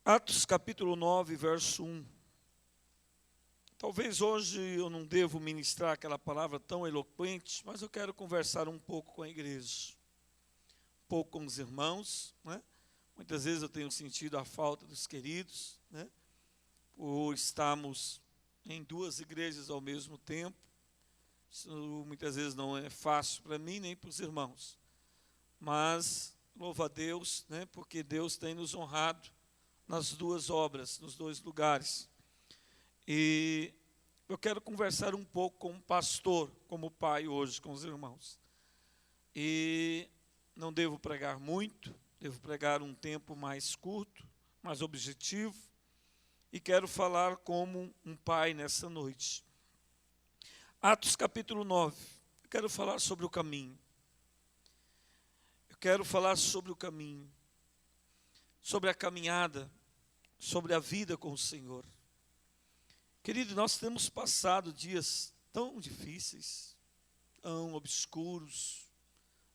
Atos capítulo 9, verso 1. Talvez hoje eu não devo ministrar aquela palavra tão eloquente, mas eu quero conversar um pouco com a igreja, um pouco com os irmãos, né? Muitas vezes eu tenho sentido a falta dos queridos, né? Por estarmos em duas igrejas ao mesmo tempo. Isso muitas vezes não é fácil para mim nem para os irmãos, mas louva a Deus, né? Porque Deus tem nos honrado nas duas obras, nos dois lugares. E eu quero conversar um pouco com o pastor, como pai hoje, com os irmãos. E não devo pregar muito, devo pregar um tempo mais curto, mais objetivo. E quero falar como um pai nessa noite. Atos capítulo 9. Eu quero falar sobre o caminho. Eu quero falar sobre o caminho, sobre a caminhada, sobre a vida com o Senhor. Querido, nós temos passado dias tão difíceis, tão obscuros,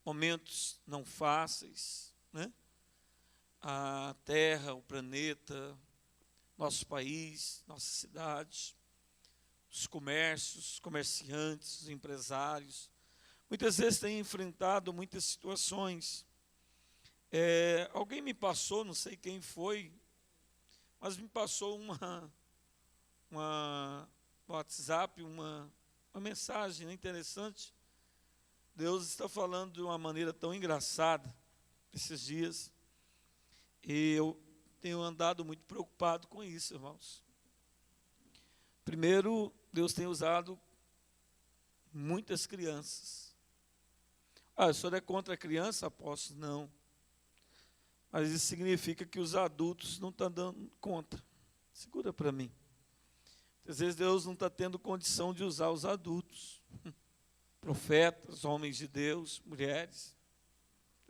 momentos não fáceis, né? A terra, o planeta, nosso país, nossa cidade, os comércios, os comerciantes, os empresários, muitas vezes têm enfrentado muitas situações. Alguém me passou, não sei quem foi, mas me passou no WhatsApp uma mensagem interessante. Deus está falando de uma maneira tão engraçada esses dias, e eu tenho andado muito preocupado com isso, irmãos. Primeiro, Deus tem usado muitas crianças. O senhor é contra a criança, apóstolo? Não. Mas isso significa que os adultos não estão dando conta. Segura para mim. Às vezes Deus não está tendo condição de usar os adultos. Profetas, homens de Deus, mulheres.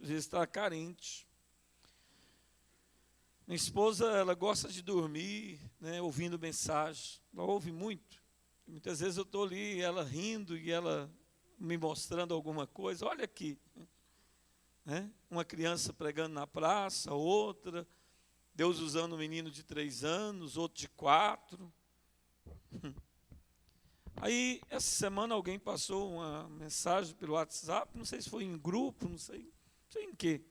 Às vezes está carente. Minha esposa, ela gosta de dormir, né, ouvindo mensagem. Ela ouve muito. Muitas vezes eu estou ali, ela rindo e ela me mostrando alguma coisa. Olha aqui. Né? Uma criança pregando na praça, outra. Deus usando um menino de 3 anos, outro de 4. Aí, essa semana, alguém passou uma mensagem pelo WhatsApp, não sei se foi em grupo, não sei em quê.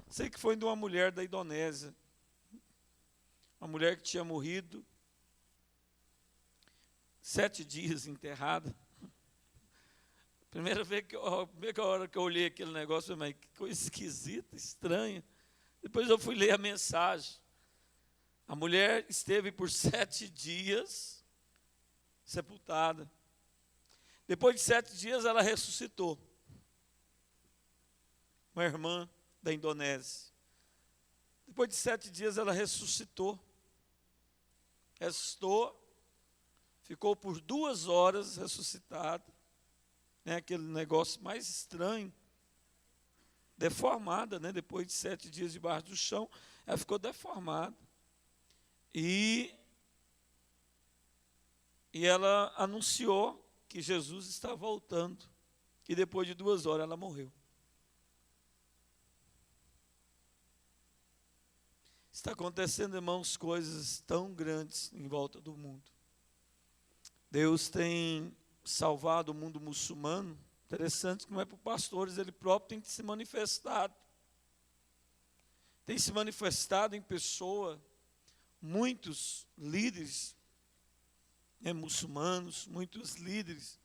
Sei que foi de uma mulher da Indonésia. Uma mulher que tinha morrido 7 dias enterrada. Primeira hora que eu olhei aquele negócio, eu falei, mas que coisa esquisita, estranha. Depois eu fui ler a mensagem. A mulher esteve por 7 dias sepultada. Depois de 7 dias ela ressuscitou. Uma irmã da Indonésia. Depois de 7 dias ela ressuscitou. Ficou por 2 horas ressuscitada. Né, aquele negócio mais estranho. Deformada, né, depois de 7 dias debaixo do chão, ela ficou deformada. E ela anunciou que Jesus está voltando. E depois de 2 horas ela morreu. Está acontecendo, irmãos, coisas tão grandes em volta do mundo. Deus tem salvado o mundo muçulmano. Interessante que não é para os pastores, ele próprio tem se manifestado. Tem se manifestado em pessoa, muitos líderes muçulmanos, muitos líderes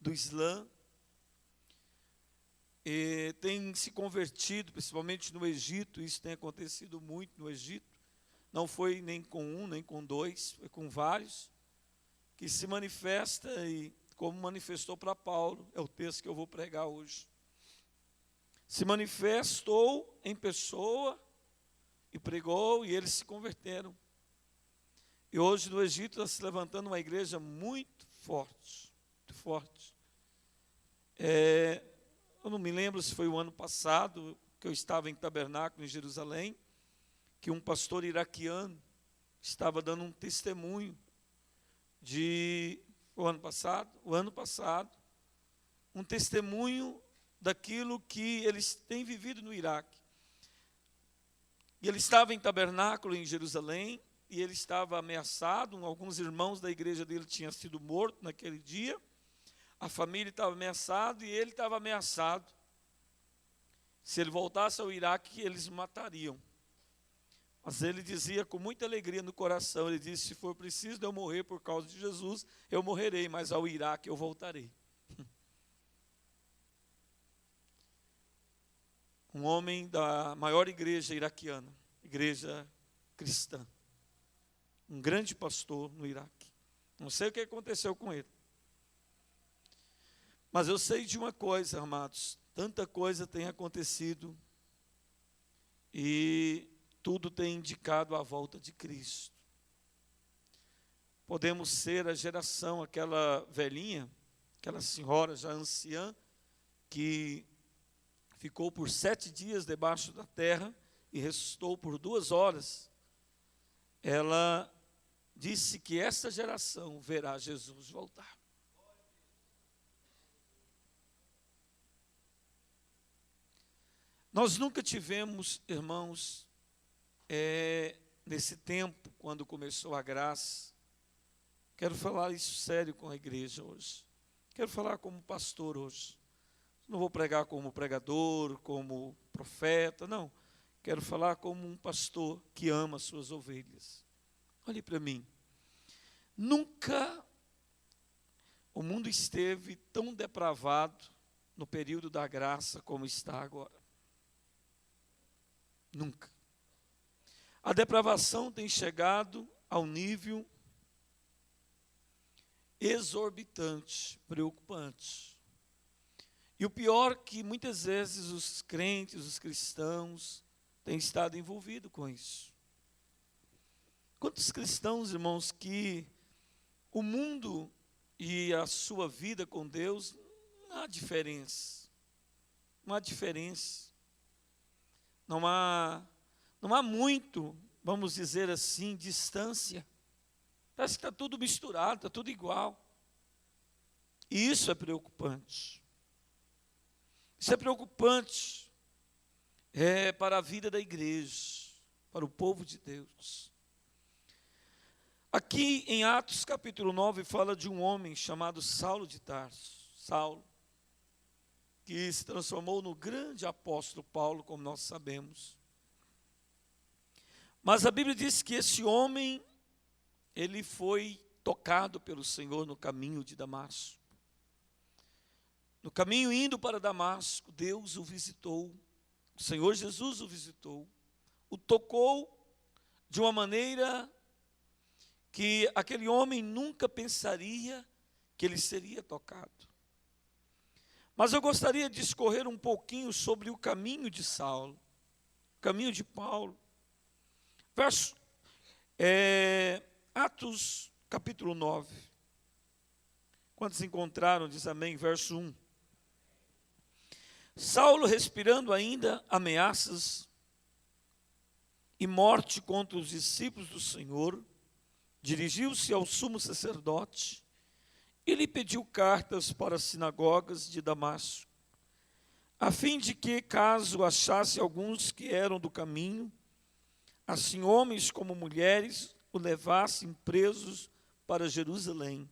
do Islã, têm se convertido, principalmente no Egito. Isso tem acontecido muito no Egito. Não foi nem com um, nem com 2, foi com vários, que se manifesta, e como manifestou para Paulo, é o texto que eu vou pregar hoje. Se manifestou em pessoa e pregou, e eles se converteram. E hoje no Egito está se levantando uma igreja muito forte, muito forte. Eu não me lembro se foi o ano passado, que eu estava em tabernáculo em Jerusalém, que um pastor iraquiano estava dando um testemunho o ano passado, um testemunho daquilo que eles têm vivido no Iraque. E ele estava em tabernáculo em Jerusalém, e ele estava ameaçado. Alguns irmãos da igreja dele tinham sido mortos naquele dia. A família estava ameaçada e ele estava ameaçado. Se ele voltasse ao Iraque, eles o matariam. Mas ele dizia com muita alegria no coração, ele disse: se for preciso de eu morrer por causa de Jesus, eu morrerei, mas ao Iraque eu voltarei. Um homem da maior igreja iraquiana, igreja cristã. Um grande pastor no Iraque. Não sei o que aconteceu com ele. Mas eu sei de uma coisa, amados, tanta coisa tem acontecido e tudo tem indicado a volta de Cristo. Podemos ser a geração, aquela velhinha, aquela senhora já anciã, que ficou por 7 dias debaixo da terra e ressuscitou por 2 horas. Ela disse que essa geração verá Jesus voltar. Nós nunca tivemos, irmãos, nesse tempo, quando começou a graça, quero falar isso sério com a igreja hoje, quero falar como pastor hoje, não vou pregar como pregador, como profeta, não, quero falar como um pastor que ama as suas ovelhas. Olhe para mim, nunca o mundo esteve tão depravado no período da graça como está agora. Nunca. A depravação tem chegado ao nível exorbitante, preocupante. E o pior é que muitas vezes os crentes, os cristãos, têm estado envolvidos com isso. Quantos cristãos, irmãos, que o mundo e a sua vida com Deus, não há diferença. Não há diferença. Não há muito, vamos dizer assim, distância. Parece que está tudo misturado, está tudo igual. E isso é preocupante. Isso é preocupante para a vida da igreja, para o povo de Deus. Aqui em Atos capítulo 9 fala de um homem chamado Saulo de Tarso. Saulo, que se transformou no grande apóstolo Paulo, como nós sabemos. Mas a Bíblia diz que esse homem, ele foi tocado pelo Senhor no caminho de Damasco. No caminho indo para Damasco, Deus o visitou, o Senhor Jesus o visitou, o tocou de uma maneira que aquele homem nunca pensaria que ele seria tocado. Mas eu gostaria de discorrer um pouquinho sobre o caminho de Saulo, o caminho de Paulo. Atos capítulo 9. Quantos encontraram, diz amém, verso 1. Saulo, respirando ainda ameaças e morte contra os discípulos do Senhor, dirigiu-se ao sumo sacerdote e lhe pediu cartas para as sinagogas de Damasco, a fim de que, caso achasse alguns que eram do caminho, assim homens como mulheres, o levassem presos para Jerusalém.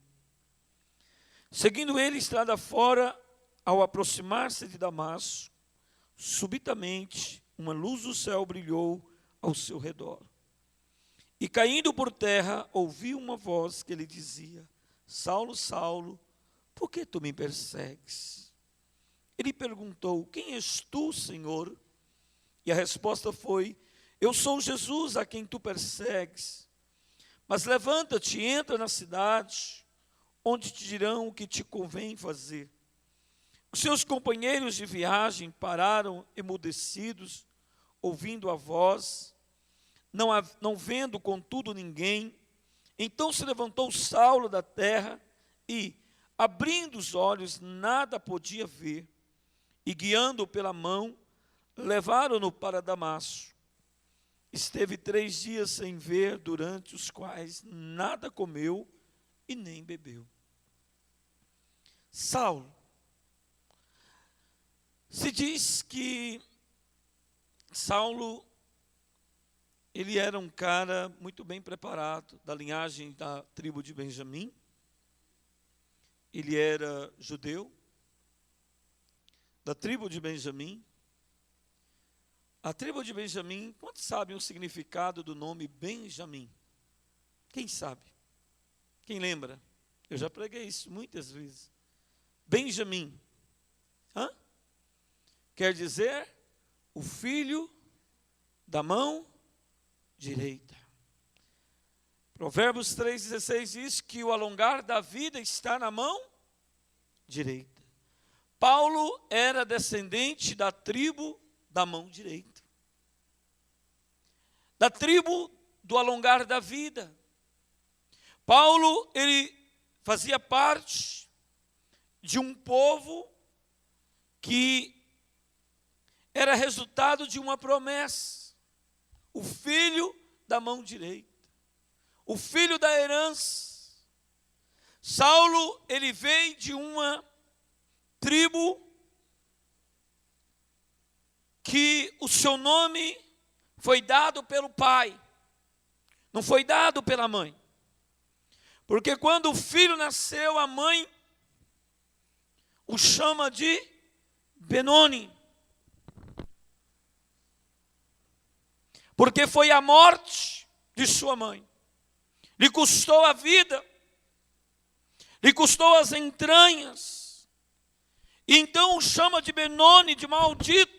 Seguindo ele estrada fora, ao aproximar-se de Damasco, subitamente uma luz do céu brilhou ao seu redor. E caindo por terra, ouviu uma voz que lhe dizia: Saulo, Saulo, por que tu me persegues? Ele perguntou: quem és tu, Senhor? E a resposta foi: eu sou Jesus a quem tu persegues. Mas levanta-te e entra na cidade, onde te dirão o que te convém fazer. Os seus companheiros de viagem pararam emudecidos, ouvindo a voz, não vendo contudo ninguém. Então se levantou Saulo da terra e, abrindo os olhos, nada podia ver. E guiando-o pela mão, levaram-no para Damasco. Esteve 3 dias sem ver, durante os quais nada comeu e nem bebeu. Saulo, se diz que Saulo, ele era um cara muito bem preparado, da linhagem da tribo de Benjamim. Ele era judeu, da tribo de Benjamim. A tribo de Benjamim, quantos sabem o significado do nome Benjamim? Quem sabe? Quem lembra? Eu já preguei isso muitas vezes. Benjamim. Quer dizer, o filho da mão direita. Provérbios 3,16 diz que o alongar da vida está na mão direita. Paulo era descendente da tribo da mão direita. Da tribo do alongar da vida. Paulo, ele fazia parte de um povo que era resultado de uma promessa. O filho da mão direita. O filho da herança. Saulo, ele veio de uma tribo que o seu nome foi dado pelo pai, não foi dado pela mãe. Porque quando o filho nasceu, a mãe o chama de Benoni. Porque foi a morte de sua mãe. Lhe custou a vida, lhe custou as entranhas. E então o chama de Benoni, de maldito.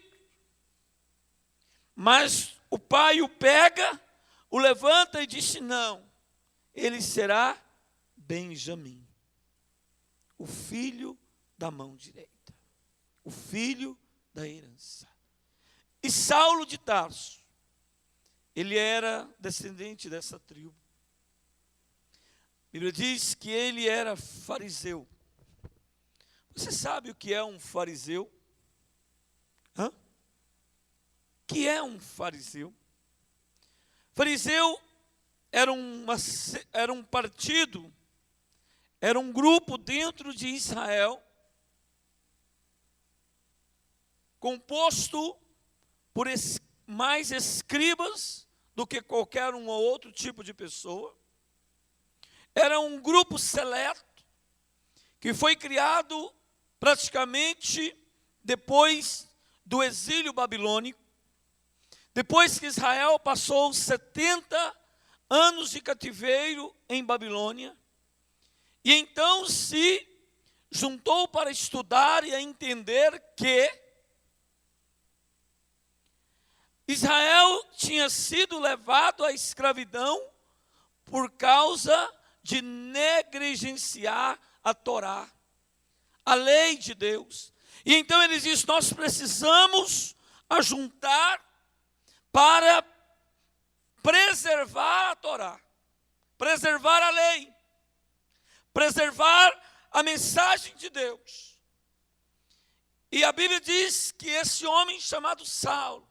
Mas o pai o pega, o levanta e disse: não, ele será Benjamim, o filho da mão direita, o filho da herança. E Saulo de Tarso, ele era descendente dessa tribo. A Bíblia diz que ele era fariseu. Você sabe o que é um fariseu? O que é um fariseu? Fariseu era um partido, era um grupo dentro de Israel, composto por mais escribas do que qualquer um ou outro tipo de pessoa. Era um grupo seleto, que foi criado praticamente depois do exílio babilônico, depois que Israel passou 70 anos de cativeiro em Babilônia, e então se juntou para estudar e a entender que Israel tinha sido levado à escravidão por causa de negligenciar a Torá, a lei de Deus. E então eles dizem: nós precisamos ajuntar para preservar a Torá, preservar a lei, preservar a mensagem de Deus. E a Bíblia diz que esse homem chamado Saulo,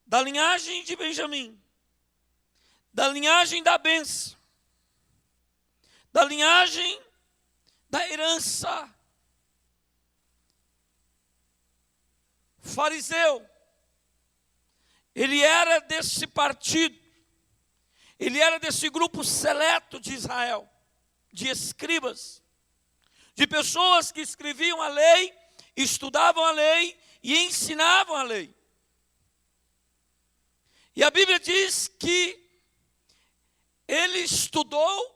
da linhagem de Benjamim, da linhagem da bênção, da linhagem da herança, fariseu, ele era desse partido, ele era desse grupo seleto de Israel, de escribas, de pessoas que escreviam a lei, estudavam a lei e ensinavam a lei. E a Bíblia diz que ele estudou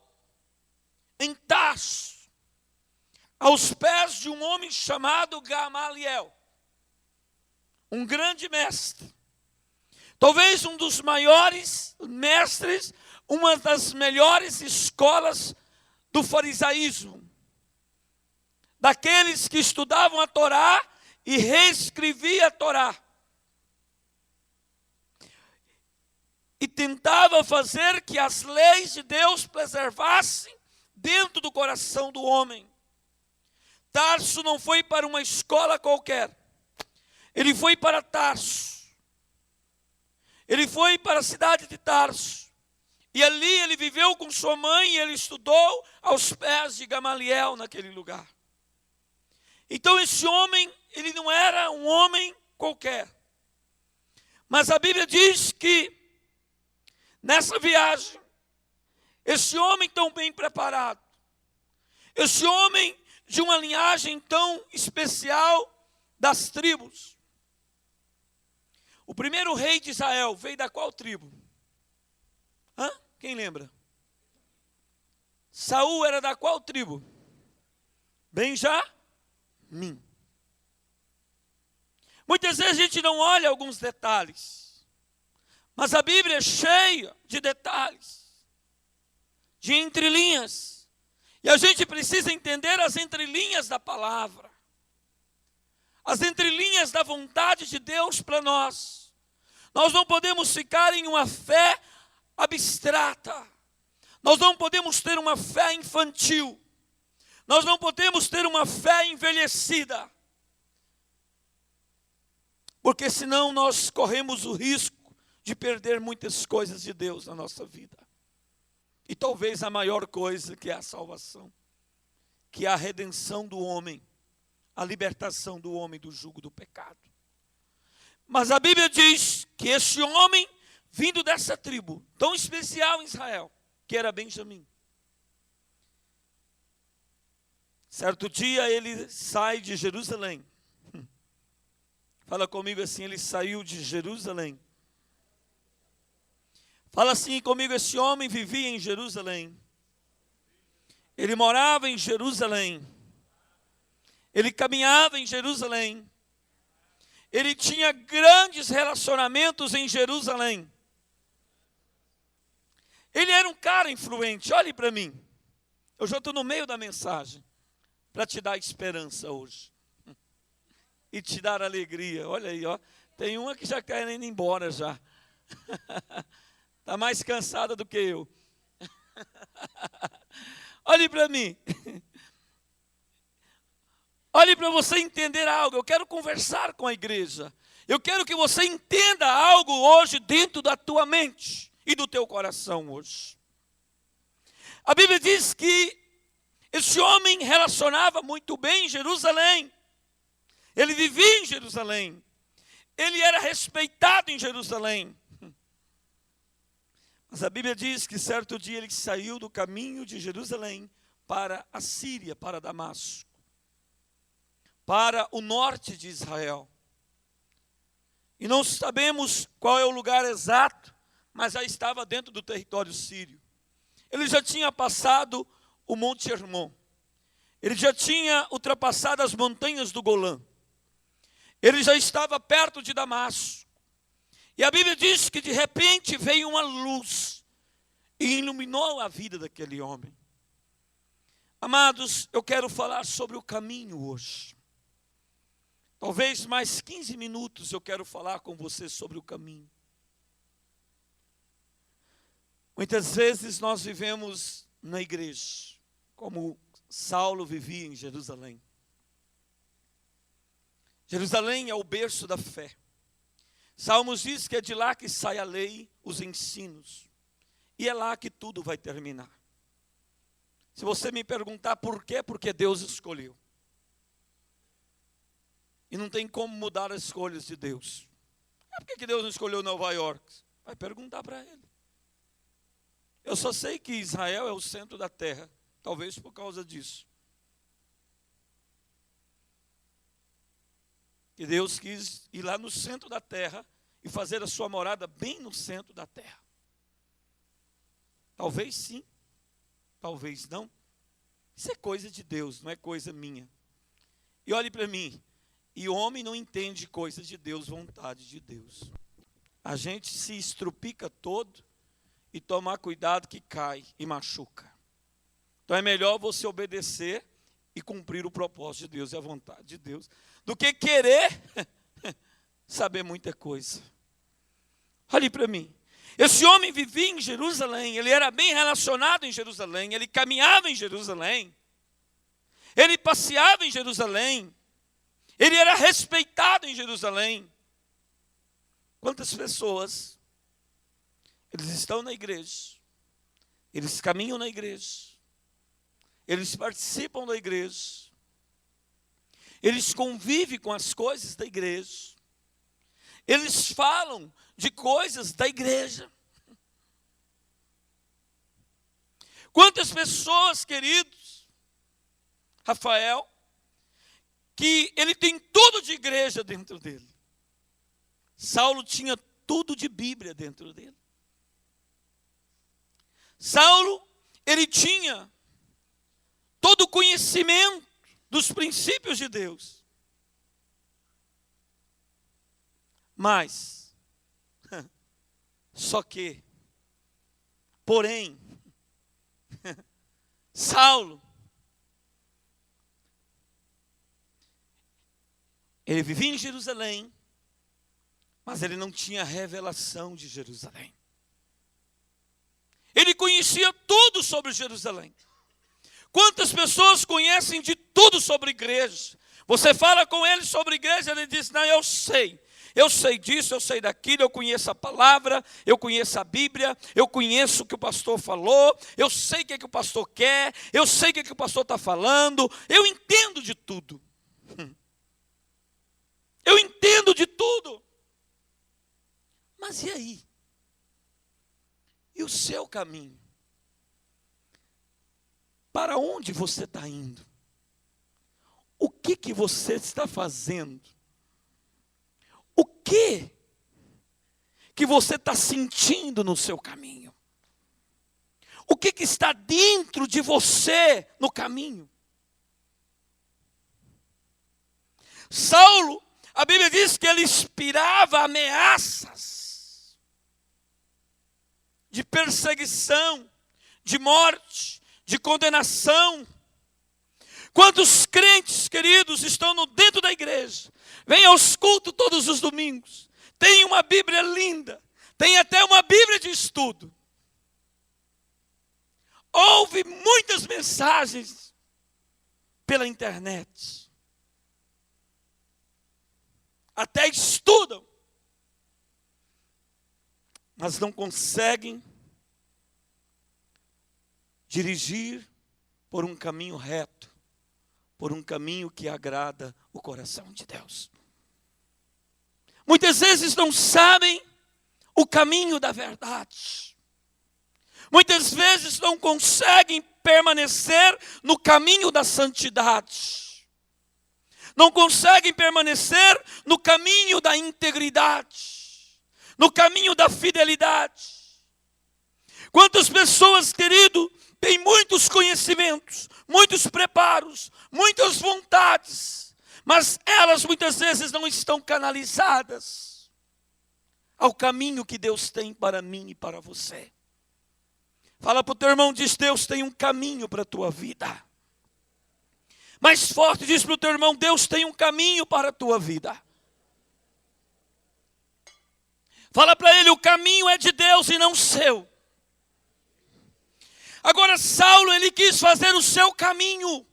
em Tarso, aos pés de um homem chamado Gamaliel, um grande mestre, talvez um dos maiores mestres, uma das melhores escolas do farisaísmo, daqueles que estudavam a Torá e reescrevia a Torá, e tentava fazer que as leis de Deus preservassem dentro do coração do homem. Tarso não foi para uma escola qualquer, ele foi para Tarso, ele foi para a cidade de Tarso, e ali ele viveu com sua mãe, e ele estudou aos pés de Gamaliel naquele lugar. Então esse homem, ele não era um homem qualquer. Mas a Bíblia diz que nessa viagem, esse homem tão bem preparado, esse homem de uma linhagem tão especial das tribos. O primeiro rei de Israel veio da qual tribo? Quem lembra? Saul era da qual tribo? Benjamim. Muitas vezes a gente não olha alguns detalhes, mas a Bíblia é cheia de detalhes, de entrelinhas, e a gente precisa entender as entrelinhas da palavra, as entrelinhas da vontade de Deus para nós. Nós não podemos ficar em uma fé abstrata, nós não podemos ter uma fé infantil, nós não podemos ter uma fé envelhecida, porque senão nós corremos o risco de perder muitas coisas de Deus na nossa vida. E talvez a maior coisa, que é a salvação, que é a redenção do homem, a libertação do homem do jugo do pecado. Mas a Bíblia diz que esse homem, vindo dessa tribo tão especial em Israel, que era Benjamim, certo dia ele sai de Jerusalém. Fala comigo assim, ele saiu de Jerusalém. Fala assim comigo, esse homem vivia em Jerusalém. Ele morava em Jerusalém. Ele caminhava em Jerusalém. Ele tinha grandes relacionamentos em Jerusalém. Ele era um cara influente, olhe para mim. Eu já estou no meio da mensagem para te dar esperança hoje. E te dar alegria. Olha aí, ó. Tem uma que já quer indo embora já. Está mais cansada do que eu. Olhe para mim. Olhe para você entender algo. Eu quero conversar com a igreja. Eu quero que você entenda algo hoje dentro da tua mente e do teu coração hoje. A Bíblia diz que esse homem relacionava muito bem em Jerusalém. Ele vivia em Jerusalém. Ele era respeitado em Jerusalém. Mas a Bíblia diz que certo dia ele saiu do caminho de Jerusalém para a Síria, para Damasco, para o norte de Israel. E não sabemos qual é o lugar exato, mas já estava dentro do território sírio. Ele já tinha passado o Monte Hermon. Ele já tinha ultrapassado as montanhas do Golã. Ele já estava perto de Damasco. E a Bíblia diz que de repente veio uma luz e iluminou a vida daquele homem. Amados, eu quero falar sobre o caminho hoje. Talvez mais 15 minutos eu quero falar com você sobre o caminho. Muitas vezes nós vivemos na igreja, como Saulo vivia em Jerusalém. Jerusalém é o berço da fé. Salmos diz que é de lá que sai a lei, os ensinos. E é lá que tudo vai terminar. Se você me perguntar por quê, porque Deus escolheu. E não tem como mudar as escolhas de Deus. Por que Deus não escolheu Nova York? Vai perguntar para ele. Eu só sei que Israel é o centro da terra. Talvez por causa disso. Que Deus quis ir lá no centro da terra e fazer a sua morada bem no centro da terra. Talvez sim, talvez não. Isso é coisa de Deus, não é coisa minha. E olhe para mim, e o homem não entende coisas de Deus, vontade de Deus. A gente se estrupica todo e tomar cuidado que cai e machuca. Então é melhor você obedecer e cumprir o propósito de Deus e a vontade de Deus, do que querer saber muita coisa. Olhe para mim. Esse homem vivia em Jerusalém, ele era bem relacionado em Jerusalém, ele caminhava em Jerusalém, ele passeava em Jerusalém, ele era respeitado em Jerusalém. Quantas pessoas, eles estão na igreja, eles caminham na igreja, eles participam da igreja, eles convivem com as coisas da igreja, eles falam de coisas da igreja. Quantas pessoas, queridos, Rafael, que ele tem tudo de igreja dentro dele. Saulo tinha tudo de Bíblia dentro dele. Saulo, ele tinha todo o conhecimento dos princípios de Deus. Mas, porém, Saulo, ele vivia em Jerusalém, mas ele não tinha revelação de Jerusalém. Ele conhecia tudo sobre Jerusalém. Quantas pessoas conhecem de tudo sobre igreja? Você fala com ele sobre igreja, ele diz, não, eu sei disso, eu sei daquilo, eu conheço a palavra, eu conheço a Bíblia, eu conheço o que o pastor falou, eu sei o que o pastor quer, eu sei o que o pastor está falando, eu entendo de tudo. Eu entendo de tudo. Mas e aí? E o seu caminho? Para onde você está indo? O que você está fazendo? O que você está sentindo no seu caminho? O que está dentro de você no caminho? Saulo, a Bíblia diz que ele inspirava ameaças de perseguição, de morte, de condenação. Quantos crentes, queridos, estão dentro da igreja, vêm aos cultos todos os domingos, tem uma Bíblia linda, tem até uma Bíblia de estudo, ouve muitas mensagens pela internet, até estudam, mas não conseguem dirigir por um caminho reto, por um caminho que agrada o coração de Deus. Muitas vezes não sabem o caminho da verdade. Muitas vezes não conseguem permanecer no caminho da santidade. Não conseguem permanecer no caminho da integridade, no caminho da fidelidade. Quantas pessoas, querido, têm muitos conhecimentos, muitos preparos, muitas vontades, mas elas muitas vezes não estão canalizadas ao caminho que Deus tem para mim e para você. Fala para o teu irmão, diz, Deus tem um caminho para a tua vida. Mais forte, diz para o teu irmão, Deus tem um caminho para a tua vida. Fala para ele, o caminho é de Deus e não seu. Agora Saulo, ele quis fazer o seu caminho.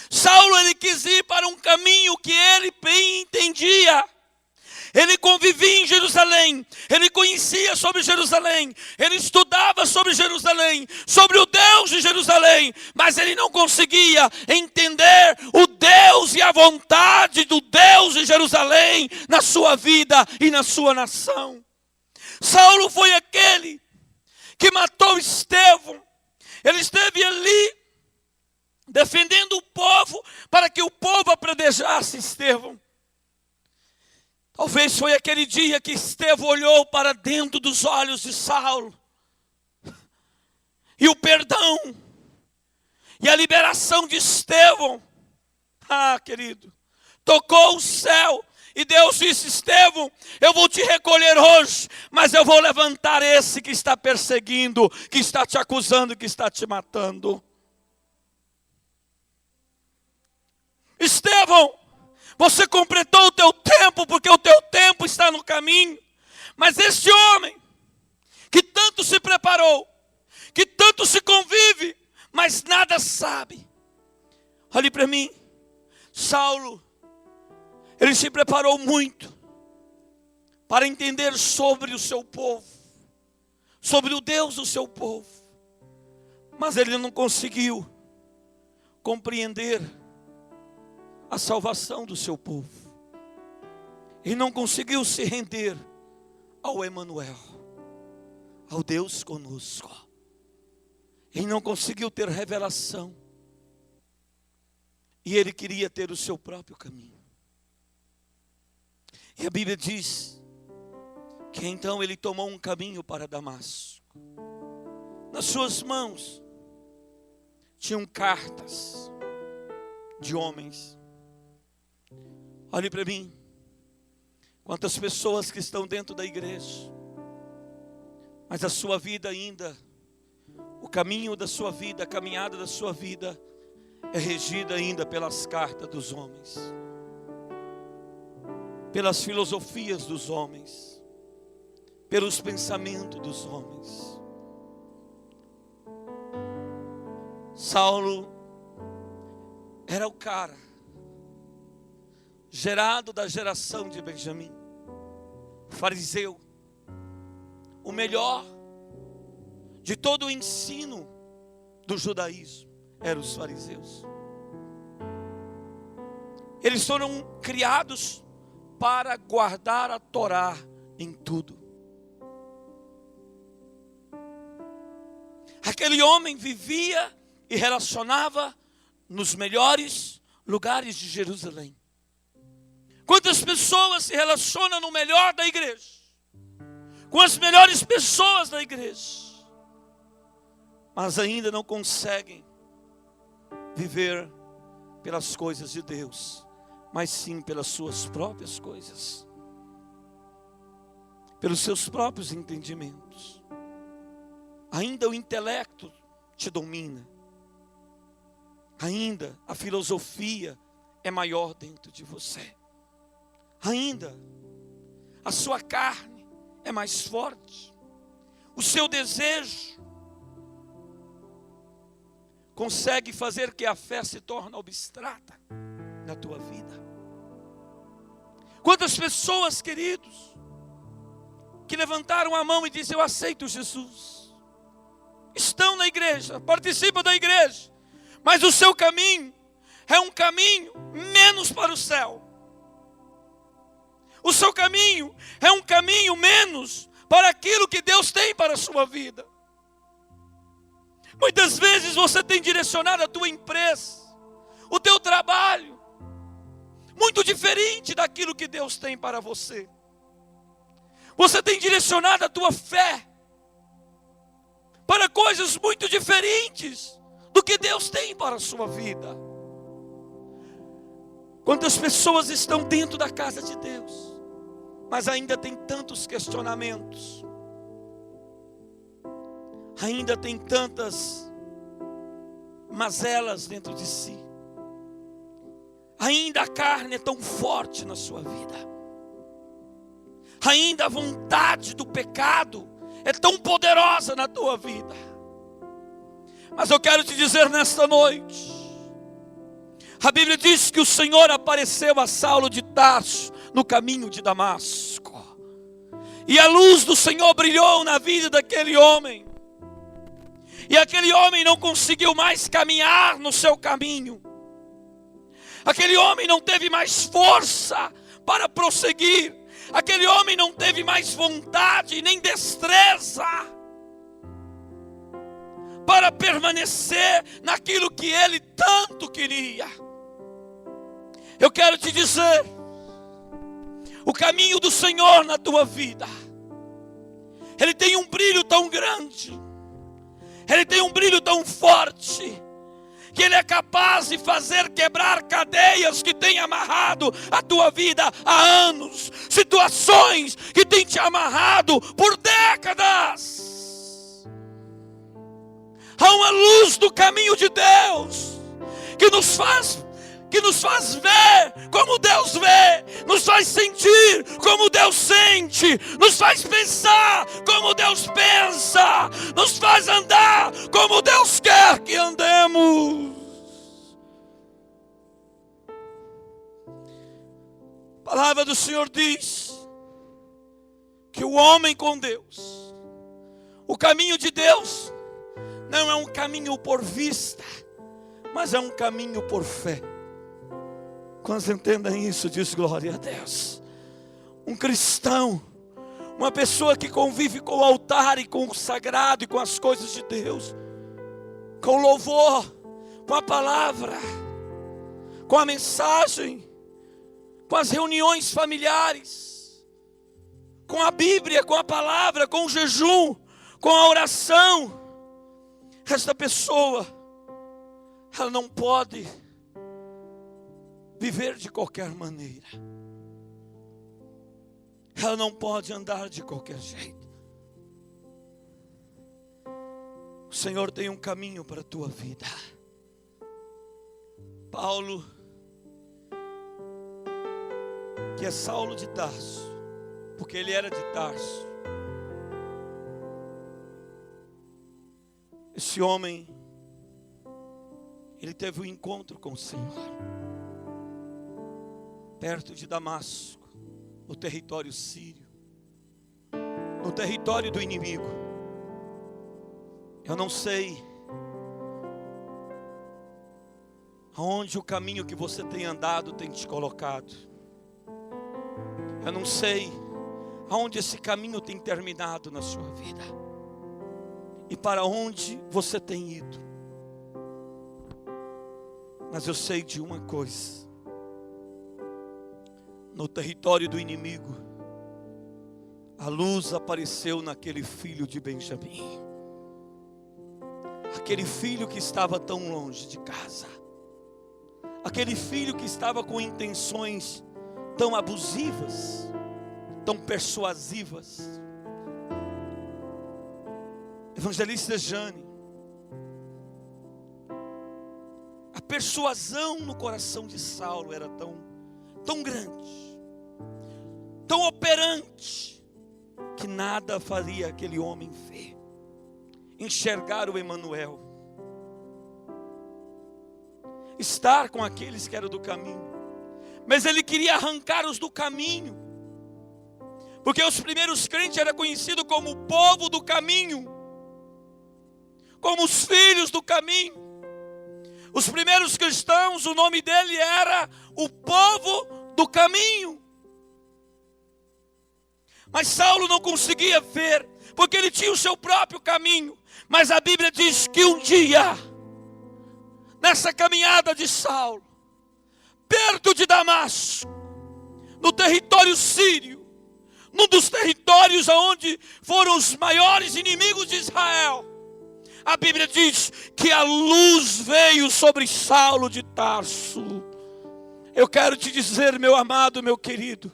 Saulo, ele quis ir para um caminho que ele bem entendia. Ele convivia em Jerusalém, ele conhecia sobre Jerusalém, ele estudava sobre Jerusalém, sobre o Deus de Jerusalém, mas ele não conseguia entender o Deus e a vontade do Deus de Jerusalém na sua vida e na sua nação. Saulo foi aquele que matou Estevão. Ele esteve ali defendendo o povo para que o povo apredejasse Estevão. Talvez foi aquele dia que Estevão olhou para dentro dos olhos de Saulo. E o perdão e a liberação de Estevão, querido, tocou o céu. E Deus disse, Estevão, eu vou te recolher hoje, mas eu vou levantar esse que está perseguindo, que está te acusando, que está te matando. Estevão, você completou o teu tempo, porque o teu tempo está no caminho. Mas este homem, que tanto se preparou, que tanto se convive, mas nada sabe. Olhe para mim, Saulo, ele se preparou muito para entender sobre o seu povo, sobre o Deus do seu povo. Mas ele não conseguiu compreender a salvação do seu povo. e não conseguiu se render ao Emanuel, ao Deus conosco. Ele não conseguiu ter revelação. E ele queria ter o seu próprio caminho. E a Bíblia diz que então ele tomou um caminho para Damasco. Nas suas mãos tinham cartas de homens. Olhe para mim. Quantas pessoas que estão dentro da igreja, mas a sua vida ainda, o caminho da sua vida, a caminhada da sua vida é regida ainda pelas cartas dos homens, pelas filosofias dos homens, pelos pensamentos dos homens. Saulo era o cara gerado da geração de Benjamim, fariseu, o melhor de todo o ensino do judaísmo eram os fariseus. Eles foram criados para guardar a Torá em tudo. Aquele homem vivia e relacionava nos melhores lugares de Jerusalém. Quantas pessoas se relacionam no melhor da igreja, com as melhores pessoas da igreja, mas ainda não conseguem viver pelas coisas de Deus, mas sim pelas suas próprias coisas, pelos seus próprios entendimentos. Ainda o intelecto te domina, ainda a filosofia é maior dentro de você, ainda a sua carne é mais forte, o seu desejo consegue fazer que a fé se torne abstrata na tua vida. Quantas pessoas, queridos, que levantaram a mão e dizem: eu aceito Jesus, estão na igreja, participam da igreja, mas o seu caminho é um caminho menos para o céu. O seu caminho é um caminho menos para aquilo que Deus tem para a sua vida. Muitas vezes você tem direcionado a tua empresa, o teu trabalho, muito diferente daquilo que Deus tem para você. Você tem direcionado a tua fé para coisas muito diferentes do que Deus tem para a sua vida. Quantas pessoas estão dentro da casa de Deus, mas ainda tem tantos questionamentos, ainda tem tantas mazelas dentro de si, ainda a carne é tão forte na sua vida, ainda a vontade do pecado é tão poderosa na tua vida. Mas eu quero te dizer nesta noite, a Bíblia diz que o Senhor apareceu a Saulo de Tarso no caminho de Damasco, e a luz do Senhor brilhou na vida daquele homem, e aquele homem não conseguiu mais caminhar no seu caminho. Aquele homem não teve mais força para prosseguir. Aquele homem não teve mais vontade nem destreza para permanecer naquilo que ele tanto queria. Eu quero te dizer, o caminho do Senhor na tua vida, ele tem um brilho tão grande, ele tem um brilho tão forte, que ele é capaz de fazer quebrar cadeias que tem amarrado a tua vida há anos, situações que tem te amarrado por décadas. Há uma luz do caminho de Deus que nos faz ver como Deus vê, nos faz sentir como Deus sente, nos faz pensar como Deus pensa, nos faz andar como Deus quer que andemos. A palavra do Senhor diz que o homem com Deus, o caminho de Deus não é um caminho por vista, mas é um caminho por fé. Quando você entenda isso, diz glória a Deus. Um cristão, uma pessoa que convive com o altar e com o sagrado e com as coisas de Deus, com o louvor, com a palavra, com a mensagem, com as reuniões familiares, com a Bíblia, com a palavra, com o jejum, com a oração. Esta pessoa, ela não pode viver de qualquer maneira. Ela não pode andar de qualquer jeito. O Senhor tem um caminho para a tua vida. Paulo, que é Saulo de Tarso, porque ele era de Tarso. Esse homem, ele teve um encontro com o Senhor, perto de Damasco, no território sírio, no território do inimigo. Eu não sei aonde o caminho que você tem andado tem te colocado. Eu não sei aonde esse caminho tem terminado na sua vida e para onde você tem ido. Mas eu sei de uma coisa: no território do inimigo, a luz apareceu naquele filho de Benjamim, aquele filho que estava tão longe de casa, aquele filho que estava com intenções tão abusivas, tão persuasivas. Evangelista Jane, a persuasão no coração de Saulo era tão grande, tão operante, que nada faria aquele homem ver, enxergar o Emanuel, estar com aqueles que eram do caminho. Mas ele queria arrancá-los do caminho, porque os primeiros crentes eram conhecidos como o povo do caminho, como os filhos do caminho. Os primeiros cristãos, o nome dele era o povo do caminho. Mas Saulo não conseguia ver, porque ele tinha o seu próprio caminho. Mas a Bíblia diz que um dia, nessa caminhada de Saulo, perto de Damasco, no território sírio, num dos territórios onde foram os maiores inimigos de Israel, a Bíblia diz que a luz veio sobre Saulo de Tarso. Eu quero te dizer, meu amado, meu querido,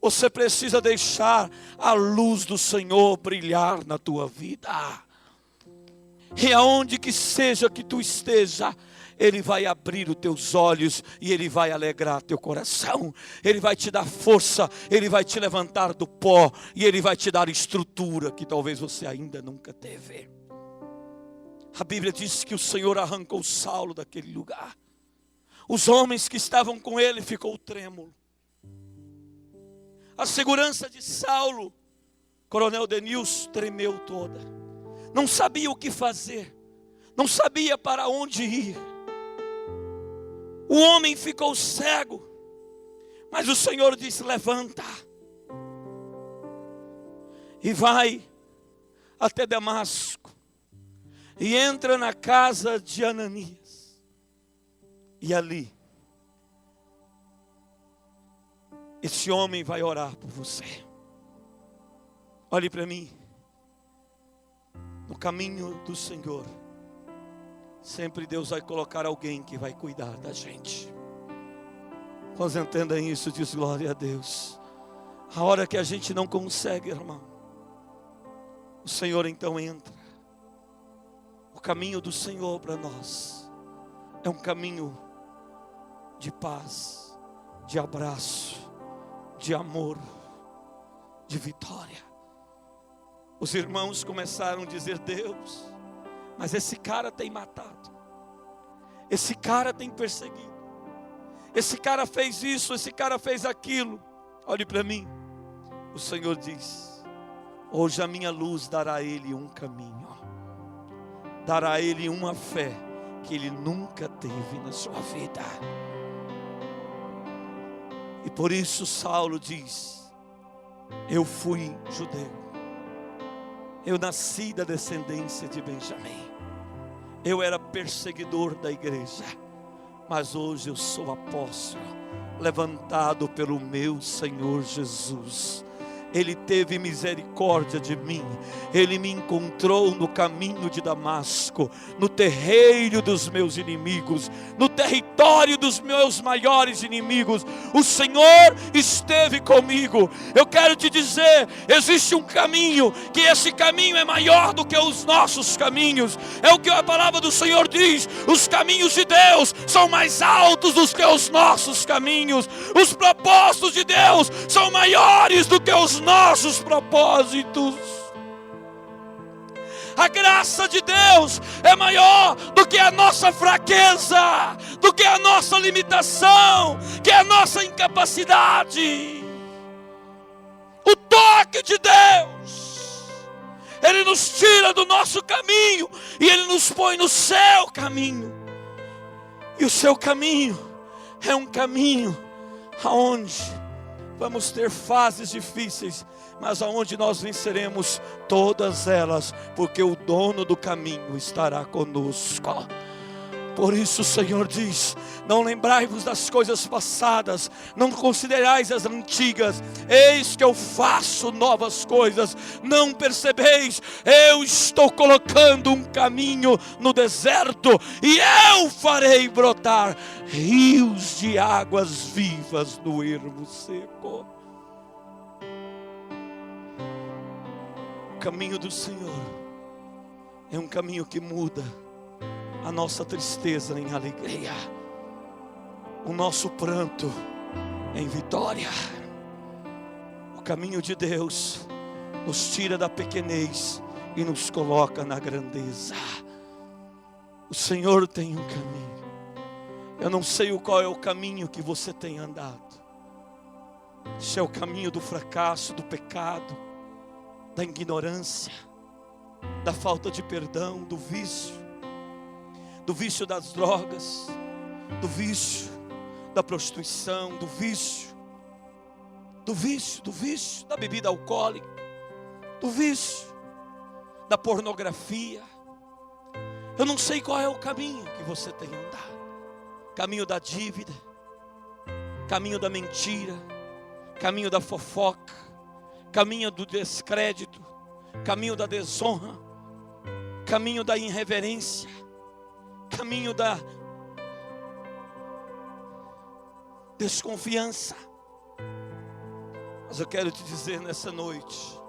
você precisa deixar a luz do Senhor brilhar na tua vida. E aonde que seja que tu esteja, Ele vai abrir os teus olhos e Ele vai alegrar teu coração. Ele vai te dar força, Ele vai te levantar do pó e Ele vai te dar estrutura que talvez você ainda nunca teve. A Bíblia diz que o Senhor arrancou Saulo daquele lugar. Os homens que estavam com ele ficou trêmulo. A segurança de Saulo, Coronel Denilson, tremeu toda. Não sabia o que fazer, não sabia para onde ir. O homem ficou cego, mas o Senhor disse: levanta e vai até Damasco e entra na casa de Ananias, e ali esse homem vai orar por você. Olhe para mim. No caminho do Senhor, sempre Deus vai colocar alguém que vai cuidar da gente. Quando entendem isso, diz glória a Deus. A hora que a gente não consegue, irmão, o Senhor então entra. O caminho do Senhor para nós é um caminho de paz, de abraço, de amor, de vitória. Os irmãos começaram a dizer: Deus, mas esse cara tem matado, esse cara tem perseguido, esse cara fez isso, esse cara fez aquilo. Olhe para mim. O Senhor diz: hoje a minha luz dará a ele um caminho, dará a ele uma fé que ele nunca teve na sua vida. E por isso Saulo diz: Eu fui judeu. Eu nasci da descendência de Benjamim. Eu era perseguidor da igreja. Mas hoje eu sou apóstolo, levantado pelo meu Senhor Jesus. Ele teve misericórdia de mim. Ele me encontrou no caminho de Damasco, no terreiro dos meus inimigos, no território dos meus maiores inimigos. O Senhor esteve comigo. Eu quero te dizer, existe um caminho, que esse caminho é maior do que os nossos caminhos. É o que a palavra do Senhor diz: os caminhos de Deus são mais altos do que os nossos caminhos. Os propósitos de Deus são maiores do que os nossos propósitos. A graça de Deus é maior do que a nossa fraqueza, do que a nossa limitação, que a nossa incapacidade. O toque de Deus, Ele nos tira do nosso caminho e Ele nos põe no seu caminho. E o seu caminho é um caminho aonde vamos ter fases difíceis, mas aonde nós venceremos todas elas, porque o dono do caminho estará conosco. Por isso o Senhor diz: não lembrai-vos das coisas passadas, não considerais as antigas. Eis que eu faço novas coisas, não percebeis? Eu estou colocando um caminho no deserto, e eu farei brotar rios de águas vivas no ermo seco. O caminho do Senhor é um caminho que muda a nossa tristeza em alegria, o nosso pranto em vitória. O caminho de Deus nos tira da pequenez e nos coloca na grandeza. O Senhor tem um caminho. Eu não sei qual é o caminho que você tem andado. Se é o caminho do fracasso, do pecado, da ignorância, da falta de perdão, do vício das drogas, do vício da prostituição, do vício da bebida alcoólica, do vício da pornografia. Eu não sei qual é o caminho que você tem andado. Caminho da dívida, caminho da mentira, caminho da fofoca, caminho do descrédito, caminho da desonra, caminho da irreverência, caminho da desconfiança. Mas eu quero te dizer nessa noite,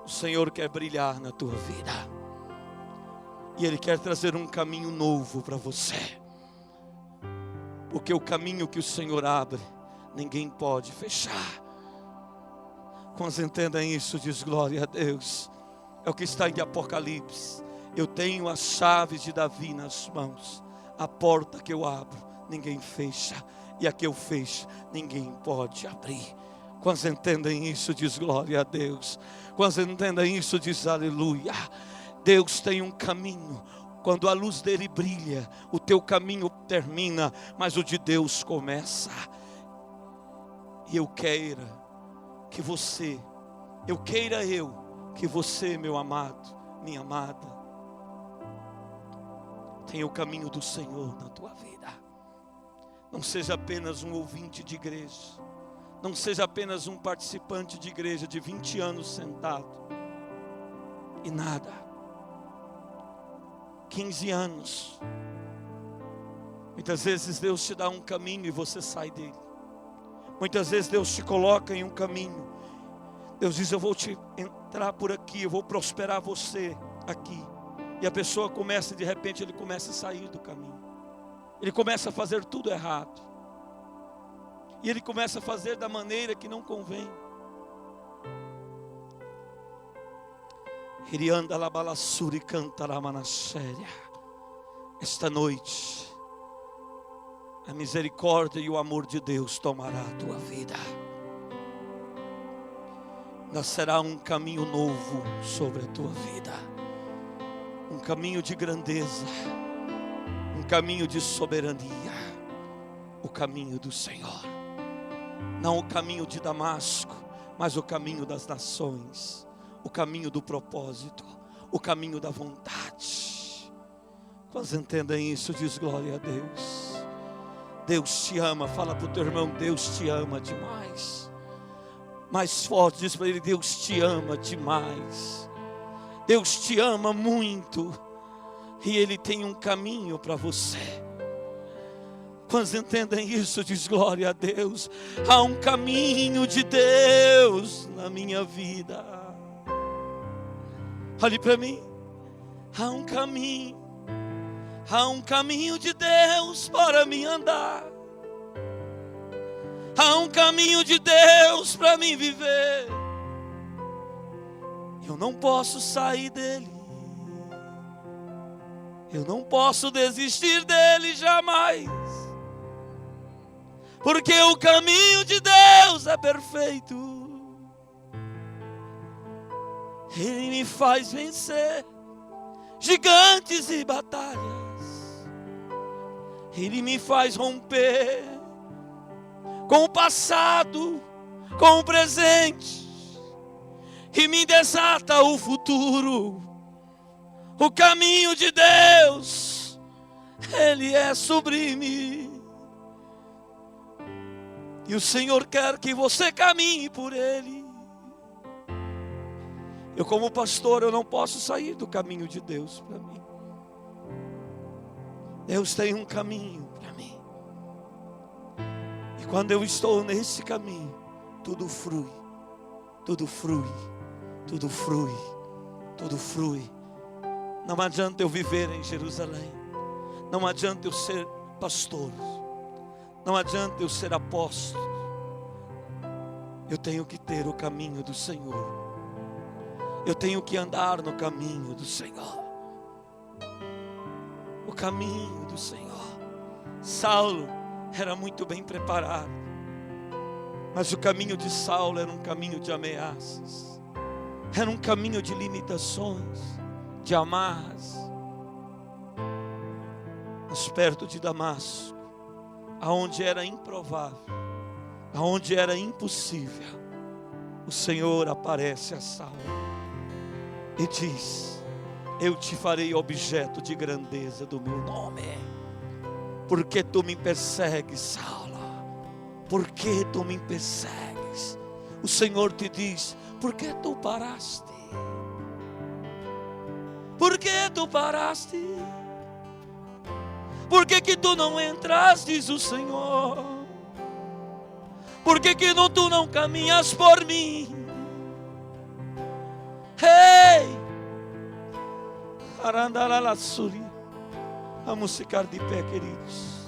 o Senhor quer brilhar na tua vida, e Ele quer trazer um caminho novo para você, porque o caminho que o Senhor abre, ninguém pode fechar. Quando entendem isso, diz glória a Deus. É o que está em Apocalipse: eu tenho as chaves de Davi nas mãos. A porta que eu abro, ninguém fecha, e a que eu fecho, ninguém pode abrir. Quando entendem isso, diz glória a Deus. Quando entendem isso, diz aleluia. Deus tem um caminho. Quando a luz dele brilha, o teu caminho termina, mas o de Deus começa. E eu queira que você, meu amado, minha amada, tenha o caminho do Senhor na tua vida. Não seja apenas um ouvinte de igreja, não seja apenas um participante de igreja de 20 anos sentado e nada. 15 anos. Muitas vezes Deus te dá um caminho e você sai dele. Muitas vezes Deus te coloca em um caminho. Deus diz: eu vou te entrar por aqui, eu vou prosperar você aqui. E a pessoa começa, de repente ele começa a sair do caminho. Ele começa a fazer tudo errado. E ele começa a fazer da maneira que não convém. Ele anda lá balassura e canta lá manasséria. Esta noite, a misericórdia e o amor de Deus tomará a tua vida. Nascerá um caminho novo sobre a tua vida. Um caminho de grandeza. Um caminho de soberania. O caminho do Senhor. Não o caminho de Damasco, mas o caminho das nações, o caminho do propósito, o caminho da vontade. Quantos entendem isso? Diz glória a Deus. Deus te ama. Fala para o teu irmão: Deus te ama demais. Mais forte, diz para ele: Deus te ama demais. Deus te ama muito, e Ele tem um caminho para você. Quantos entendem isso? Diz glória a Deus. Há um caminho de Deus na minha vida. Olhe para mim. Há um caminho de Deus para mim andar. Há um caminho de Deus para mim viver. Eu não posso sair dele. Eu não posso desistir dele jamais. Porque o caminho de Deus é perfeito. Ele me faz vencer gigantes e batalhas. Ele me faz romper com o passado, com o presente, e me desata o futuro. O caminho de Deus, Ele é sublime. E o Senhor quer que você caminhe por Ele. Eu, como pastor, eu não posso sair do caminho de Deus para mim. Deus tem um caminho para mim. E quando eu estou nesse caminho, tudo flui, tudo flui, tudo flui, tudo flui. Não adianta eu viver em Jerusalém. Não adianta eu ser pastor. Não adianta eu ser apóstolo. Eu tenho que ter o caminho do Senhor. Eu tenho que andar no caminho do Senhor. O caminho do Senhor. Saulo era muito bem preparado, mas o caminho de Saulo era um caminho de ameaças. Era um caminho de limitações, de amarras. Mas perto de Damasco, aonde era improvável, aonde era impossível, o Senhor aparece a Saulo e diz: eu te farei objeto de grandeza do meu nome. Porque tu me persegues, Saulo? Por que tu me persegues? O Senhor te diz: por que tu paraste? Por que tu paraste? Por que tu não entraste, diz o Senhor? Por que tu não caminhas por mim? Ei! Arandalalassuri. Vamos ficar de pé, queridos.